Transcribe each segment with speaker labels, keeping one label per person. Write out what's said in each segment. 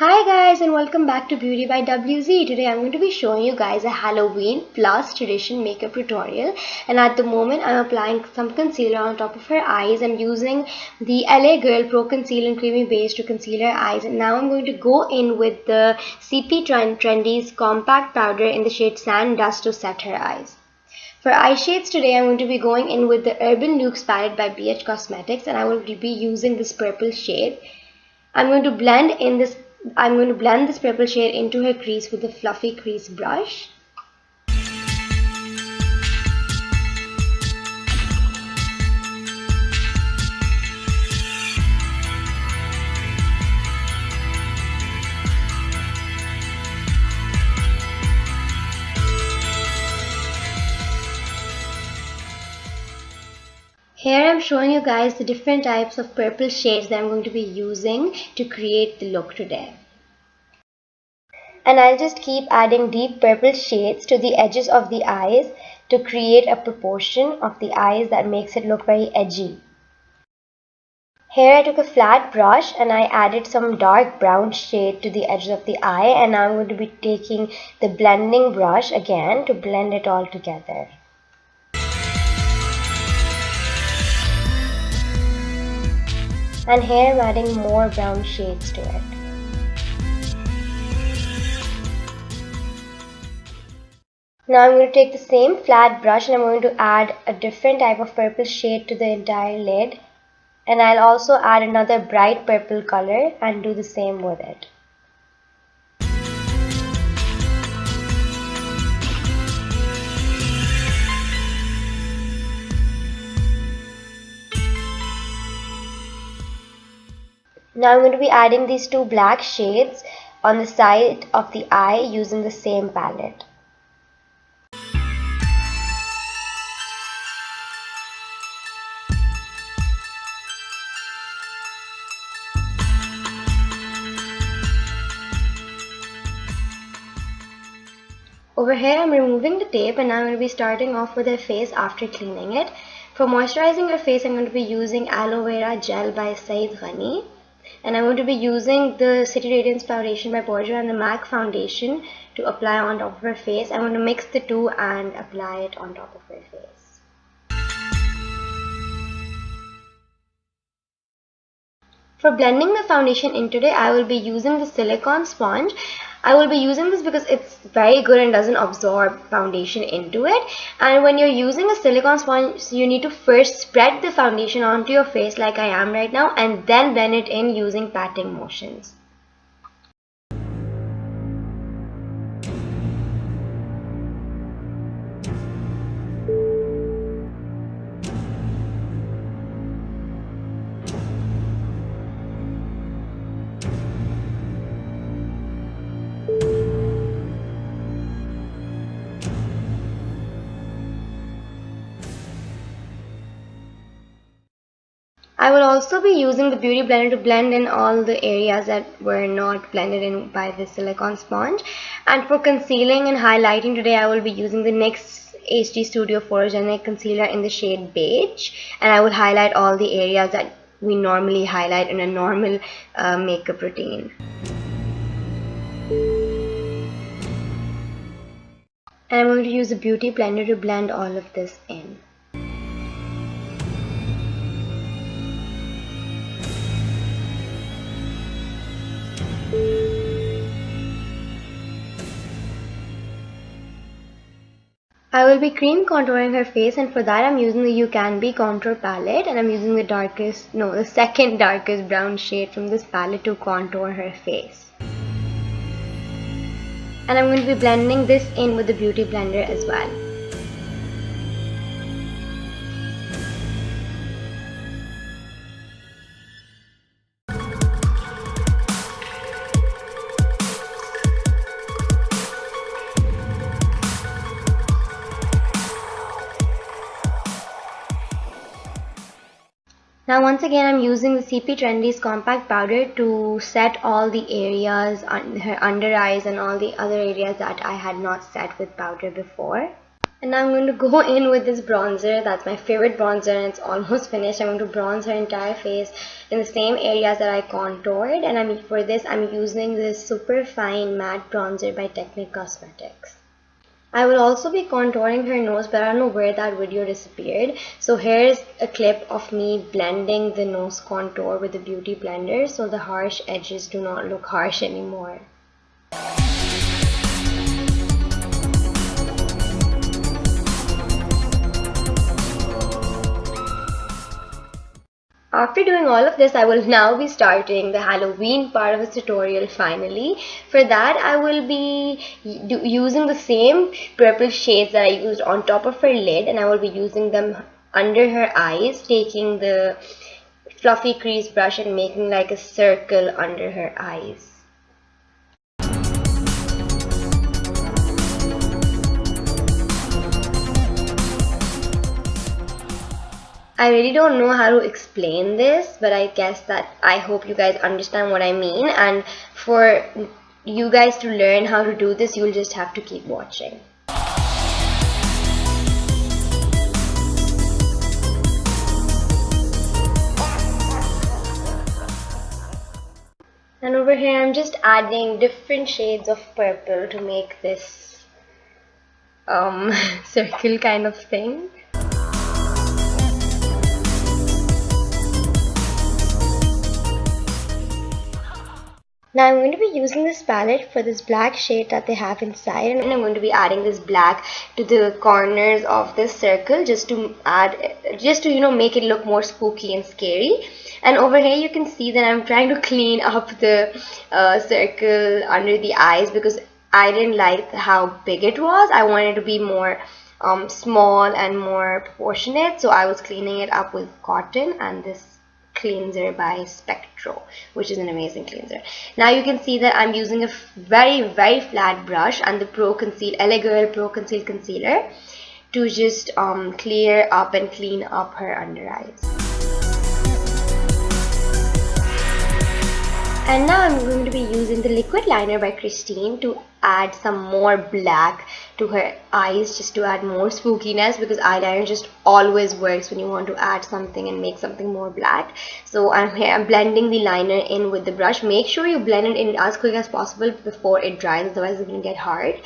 Speaker 1: Hi guys and welcome back to Beauty by WZ. Today I'm going to be showing you guys a Halloween plus tradition makeup tutorial, and at the moment I'm applying some concealer on top of her eyes. I'm using the LA Girl Pro Conceal and Creamy Base to conceal her eyes, and now I'm going to go in with the CP Trendy's compact powder in the shade Sand Dust to set her eyes. For eye shades today, I'm going to be going in with the Urban Looks palette by BH Cosmetics, and I will be using this purple shade. I'm going to blend this purple shade into her crease with a fluffy crease brush. Here I'm showing you guys the different types of purple shades that I'm going to be using to create the look today. And I'll just keep adding deep purple shades to the edges of the eyes to create a proportion of the eyes that makes it look very edgy. Here I took a flat brush and I added some dark brown shade to the edges of the eye, and now I'm going to be taking the blending brush again to blend it all together. And here I'm adding more brown shades to it. Now I'm going to take the same flat brush and I'm going to add a different type of purple shade to the entire lid. And I'll also add another bright purple color and do the same with it. Now I'm going to be adding these two black shades on the side of the eye using the same palette. Over here I'm removing the tape, and now I'm going to be starting off with her face after cleaning it. For moisturizing her face I'm going to be using Aloe Vera Gel by Saeed Ghani. And I'm going to be using the City Radiance Foundation by Bordeaux and the MAC Foundation to apply on top of her face. I'm going to mix the two and apply it on top of her face. For blending the foundation in today, I will be using the silicone sponge. I will be using this because it's very good and doesn't absorb foundation into it. And when you're using a silicone sponge, you need to first spread the foundation onto your face like I am right now, and then blend it in using patting motions. I will also be using the Beauty Blender to blend in all the areas that were not blended in by the silicone sponge. And for concealing and highlighting today, I will be using the NYX HD Studio Photogenic Concealer in the shade Beige. And I will highlight all the areas that we normally highlight in a normal makeup routine. And I'm going to use the Beauty Blender to blend all of this in. I will be cream contouring her face, and for that I'm using the You Can Be contour palette, and I'm using the second darkest brown shade from this palette to contour her face. And I'm going to be blending this in with the Beauty Blender as well. Now once again I'm using the CP Trendy's compact powder to set all the areas on her under eyes and all the other areas that I had not set with powder before. And now I'm going to go in with this bronzer. That's my favorite bronzer and it's almost finished. I'm going to bronze her entire face in the same areas that I contoured. And for this, I'm using this super fine matte bronzer by Technic Cosmetics. I will also be contouring her nose, but I don't know where that video disappeared. So here's a clip of me blending the nose contour with the beauty blender so the harsh edges do not look harsh anymore. After doing all of this, I will now be starting the Halloween part of this tutorial finally. For that, I will be using the same purple shades that I used on top of her lid, and I will be using them under her eyes, taking the fluffy crease brush and making like a circle under her eyes. I really don't know how to explain this, but I hope you guys understand what I mean, and for you guys to learn how to do this, you'll just have to keep watching. And over here I'm just adding different shades of purple to make this circle kind of thing. Now I'm going to be using this palette for this black shade that they have inside, and I'm going to be adding this black to the corners of this circle just to make it look more spooky and scary. And over here you can see that I'm trying to clean up the circle under the eyes because I didn't like how big it was. I wanted it to be more small and more proportionate, so I was cleaning it up with cotton and this cleanser by Spectro, which is an amazing cleanser. Now you can see that I'm using a very flat brush and the LA Girl Pro Conceal Concealer to just clear up and clean up her under eyes. And now I'm going to be using the liquid liner by Christine to add some more black to her eyes, just to add more spookiness, because eyeliner just always works when you want to add something and make something more black. So I'm blending the liner in with the brush. Make sure you blend it in as quick as possible before it dries, otherwise it's going to get hard.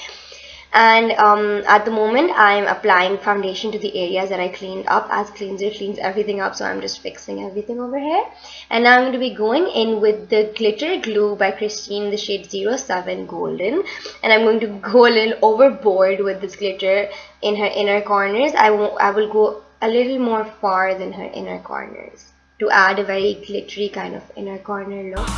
Speaker 1: And at the moment I'm applying foundation to the areas that I cleaned up, as cleanser cleans everything up, so I'm just fixing everything over here. And now I'm going to be going in with the glitter glue by Christine, the shade 07 Golden, and I'm going to go a little overboard with this glitter in her inner corners. I will go a little more far than her inner corners to add a very glittery kind of inner corner look.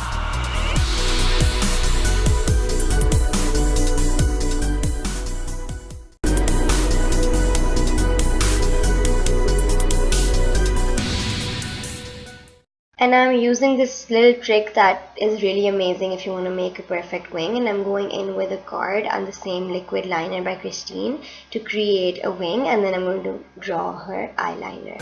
Speaker 1: And I'm using this little trick that is really amazing if you want to make a perfect wing, and I'm going in with a card and the same liquid liner by Christine to create a wing, and then I'm going to draw her eyeliner.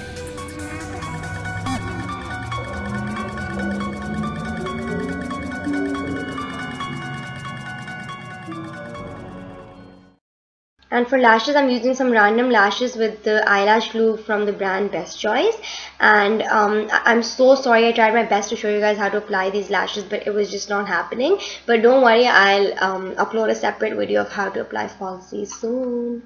Speaker 1: And for lashes, I'm using some random lashes with the eyelash glue from the brand Best Choice. And I'm so sorry, I tried my best to show you guys how to apply these lashes, but it was just not happening. But don't worry, I'll upload a separate video of how to apply falsies soon.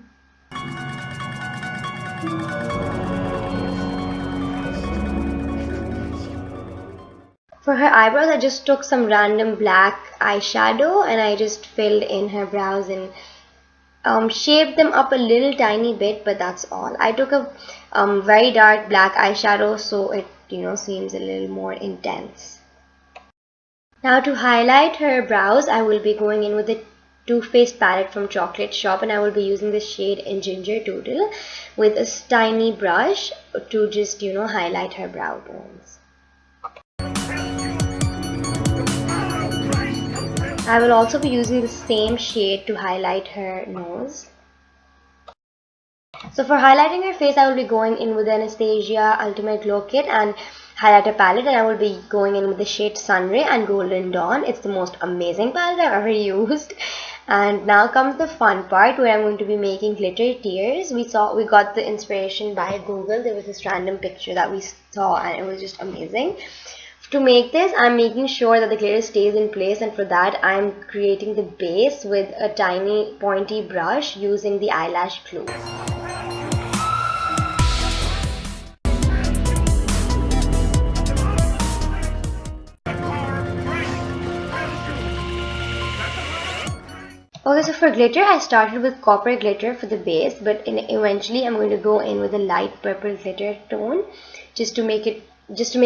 Speaker 1: For her eyebrows, I just took some random black eyeshadow and I just filled in her brows and shaped them up a little tiny bit, but that's all. I took a very dark black eyeshadow so it seems a little more intense. Now to highlight her brows, I will be going in with the Too Faced palette from Chocolate Shop, and I will be using the shade in Ginger Doodle with a tiny brush to just highlight her brow bones. I will also be using the same shade to highlight her nose. So for highlighting her face, I will be going in with the Anastasia Ultimate Glow Kit and highlighter palette, and I will be going in with the shade Sunray and Golden Dawn. It's the most amazing palette I've ever used. And now comes the fun part where I'm going to be making glitter tears. We got the inspiration by Google. There was this random picture that we saw and it was just amazing. To make this, I'm making sure that the glitter stays in place, and for that I'm creating the base with a tiny pointy brush using the eyelash glue. Okay, so for glitter, I started with copper glitter for the base, but eventually I'm going to go in with a light purple glitter tone just to make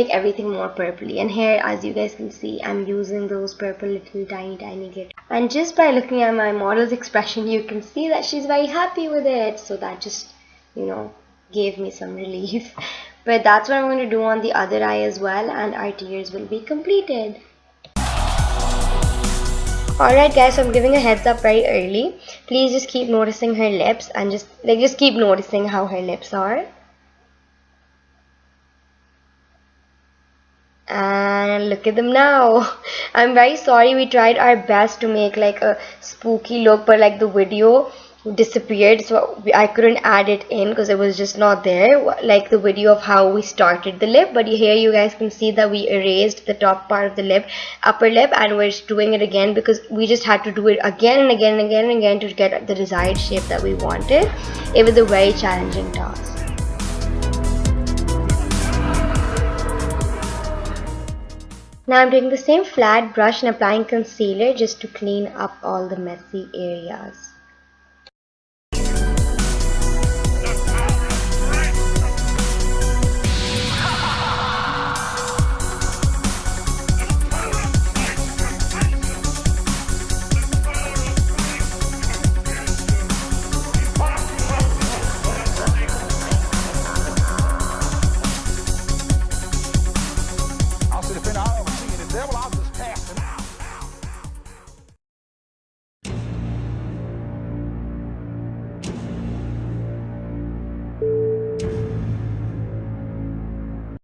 Speaker 1: everything more purpley. And here, as you guys can see, I'm using those purple little tiny glitter. And just by looking at my model's expression, you can see that she's very happy with it. So that just, gave me some relief. But that's what I'm going to do on the other eye as well, and our tears will be completed. Alright guys, so I'm giving a heads up very early. Please just keep noticing her lips and just keep noticing how her lips are. And look at them now. I'm very sorry, we tried our best to make like a spooky look, but like the video disappeared, so I couldn't add it in because it was just not there, like the video of how we started the lip. But here you guys can see that we erased the top part of the lip, upper lip, and we're just doing it again because we just had to do it again and again and again and again to get the desired shape that we wanted. It was a very challenging task. Now I'm taking the same flat brush and applying concealer just to clean up all the messy areas.